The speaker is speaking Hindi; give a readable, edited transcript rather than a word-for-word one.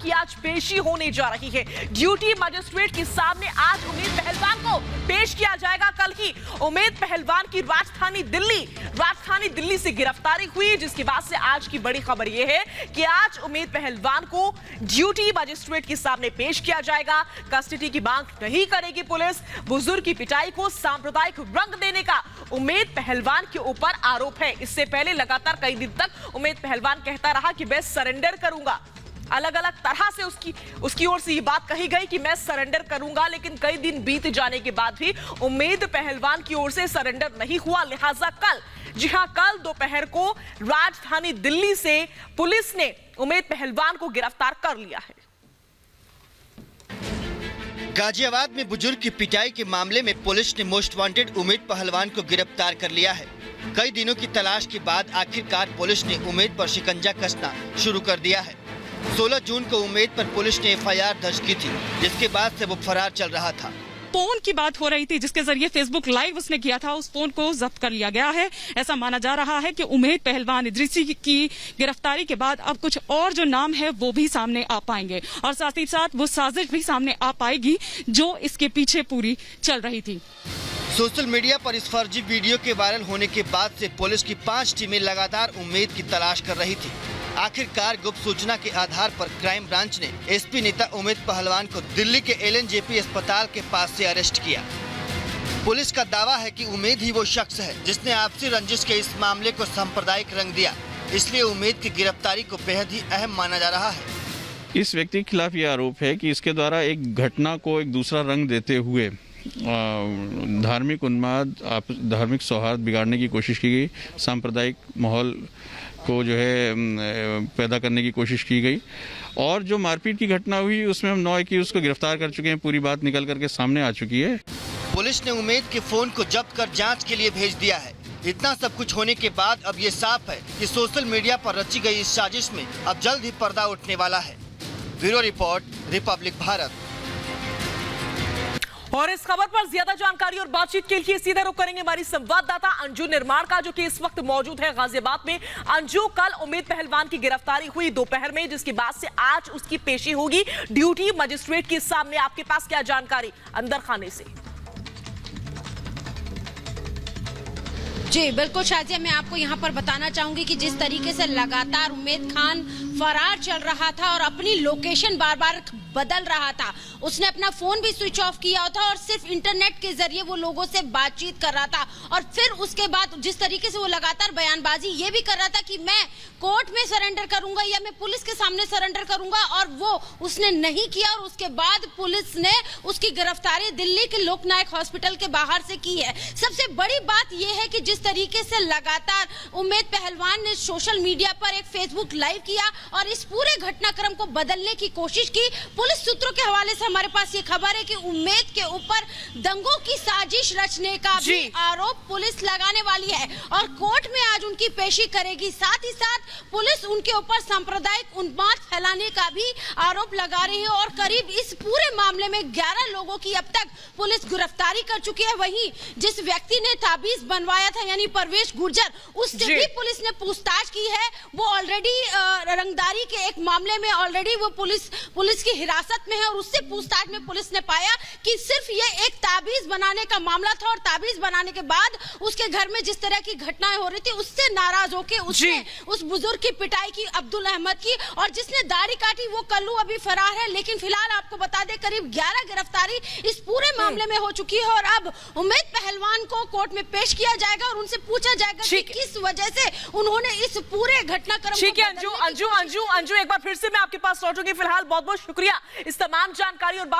की आज पेशी होने जा रही है। ड्यूटी मजिस्ट्रेट के सामने आज उमेद पहलवान को पेश किया जाएगा। कल ही उमेद पहलवान की राजधानी दिल्ली से गिरफ्तारी हुई, जिसके बाद से आज की बड़ी खबर यह है कि आज उमेद पहलवान को ड्यूटी मजिस्ट्रेट के सामने पेश किया जाएगा। कस्टडी की मांग नहीं करेगी पुलिस। बुजुर्ग की पिटाई को सांप्रदायिक रंग देने का उमेद पहलवान के ऊपर आरोप है। इससे पहले लगातार कई दिन तक उमेद पहलवान कहता रहा कि मैं सरेंडर करूंगा। अलग अलग तरह से उसकी ओर से ये बात कही गई कि मैं सरेंडर करूंगा, लेकिन कई दिन बीत जाने के बाद भी उमेद पहलवान की ओर से सरेंडर नहीं हुआ। लिहाजा कल दोपहर को राजधानी दिल्ली से पुलिस ने उमेद पहलवान को गिरफ्तार कर लिया है। गाजियाबाद में बुजुर्ग की पिटाई के मामले में पुलिस ने मोस्ट वांटेड उमेद पहलवान को गिरफ्तार कर लिया है। कई दिनों की तलाश के बाद आखिरकार पुलिस ने उमेद पर शिकंजा कसना शुरू कर दिया है। 16 जून को उमेद पर पुलिस ने FIR दर्ज की थी, जिसके बाद से वो फरार चल रहा था। फोन की बात हो रही थी जिसके जरिए फेसबुक लाइव उसने किया था, उस फोन को जब्त कर लिया गया है। ऐसा माना जा रहा है कि उमेद पहलवान इद्रिसी की गिरफ्तारी के बाद अब कुछ और जो नाम है वो भी सामने आ पाएंगे और साथ ही साथ वो साजिश भी सामने आ पाएगी जो इसके पीछे पूरी चल रही थी। सोशल मीडिया पर इस फर्जी वीडियो के वायरल होने के बाद से पुलिस की 5 टीमें लगातार उमेद की तलाश कर रही थी। आखिरकार गुप्त सूचना के आधार पर क्राइम ब्रांच ने SP नेता उमेद पहलवान को दिल्ली के LNJP अस्पताल के पास से अरेस्ट किया। पुलिस का दावा है कि उमेद ही वो शख्स है जिसने आपसी रंजिश के इस मामले को सांप्रदायिक रंग दिया, इसलिए उमेद की गिरफ्तारी को बेहद ही अहम माना जा रहा है। इस व्यक्ति के खिलाफ यह आरोप है कि इसके द्वारा एक घटना को एक दूसरा रंग देते हुए धार्मिक उन्माद, धार्मिक सौहार्द बिगाड़ने की कोशिश की गई, सांप्रदायिक माहौल को जो है पैदा करने की कोशिश की गई और जो मारपीट की घटना हुई उसमें हम 9 एक्यूज को गिरफ्तार कर चुके हैं। पूरी बात निकल करके सामने आ चुकी है। पुलिस ने उमेद के फोन को जब्त कर जांच के लिए भेज दिया है। इतना सब कुछ होने के बाद अब ये साफ है कि सोशल मीडिया पर रची गई इस साजिश में अब जल्द ही पर्दा उठने वाला है। Bureau report, Republic Bharat. और इस खबर पर ज्यादा जानकारी और बातचीत के लिए सीधा रुख करेंगे हमारी संवाददाता अंजू निर्माण का, जो कि इस वक्त मौजूद है गाजियाबाद में। अंजू, कल उमेद पहलवान की गिरफ्तारी हुई दोपहर में, जिसके बाद से आज उसकी पेशी होगी ड्यूटी मजिस्ट्रेट के सामने। आपके पास क्या जानकारी अंदर खाने से? जी बिल्कुल शाजिया, मैं आपको यहाँ पर बताना चाहूंगी कि जिस तरीके से लगातार उमेद खान फरार चल रहा था और अपनी लोकेशन बार बार बदल रहा था, उसने अपना फोन भी स्विच ऑफ किया था और सिर्फ इंटरनेट के जरिए वो लोगों से बातचीत कर रहा था। और फिर उसके बाद जिस तरीके से वो लगातार बयानबाजी ये भी कर रहा था कि मैं कोर्ट में सरेंडर करूंगा या मैं पुलिस के सामने सरेंडर करूंगा, और वो उसने नहीं किया। और उसके बाद पुलिस ने उसकी गिरफ्तारी दिल्ली के लोकनायक हॉस्पिटल के बाहर से की है। सबसे बड़ी बात यह है कि जिस तरीके से लगातार उमेद पहलवान ने सोशल मीडिया पर एक फेसबुक लाइव किया और इस पूरे घटनाक्रम को बदलने की कोशिश की। पुलिस सूत्रों के हवाले से हमारे पास ये खबर है कि उमेद के ऊपर दंगों की साजिश रचने का भी आरोप पुलिस लगाने वाली है और कोर्ट में आज उनकी पेशी करेगी। साथ ही साथ पुलिस उनके ऊपर सांप्रदायिक उन्माद फैलाने का भी आरोप लगा रही है और करीब इस पूरे मामले में 11 लोगों की अब तक पुलिस गिरफ्तारी कर चुकी है। वहीं जिस व्यक्ति ने ताबीज बनवाया था यानी परवेश गुर्जर, उससे भी पुलिस ने पूछताछ की है। वो ऑलरेडी रंगदारी के एक मामले में ऑलरेडी वो पुलिस की हिरासत में है और उससे पूछताछ में पुलिस ने पाया कि सिर्फ ये एक ताबीज बनाने का मामला था और ताबीज बनाने के बाद उसके घर में जिस तरह की घटनाएं हो रही थी उससे नाराज होकर उसने उस बुजुर्ग की पिटाई की, अब्दुल अहमद की, और जिसने दाढ़ी काटी वो कल्लू अभी फरार है। लेकिन फिलहाल आपको बता दें करीब 11 गिरफ्तारी इस पूरे मामले में हो चुकी है और अब उमेद पहलवान को कोर्ट में पेश किया जाएगा और उनसे पूछा जाएगा कि किस वजह से उन्होंने इस पूरे घटनाक्रम को। ठीक है अंजू, एक बार फिर से मैं आपके पास लौटूंगी। फिलहाल बहुत बहुत शुक्रिया इस तमाम जानकारी और बात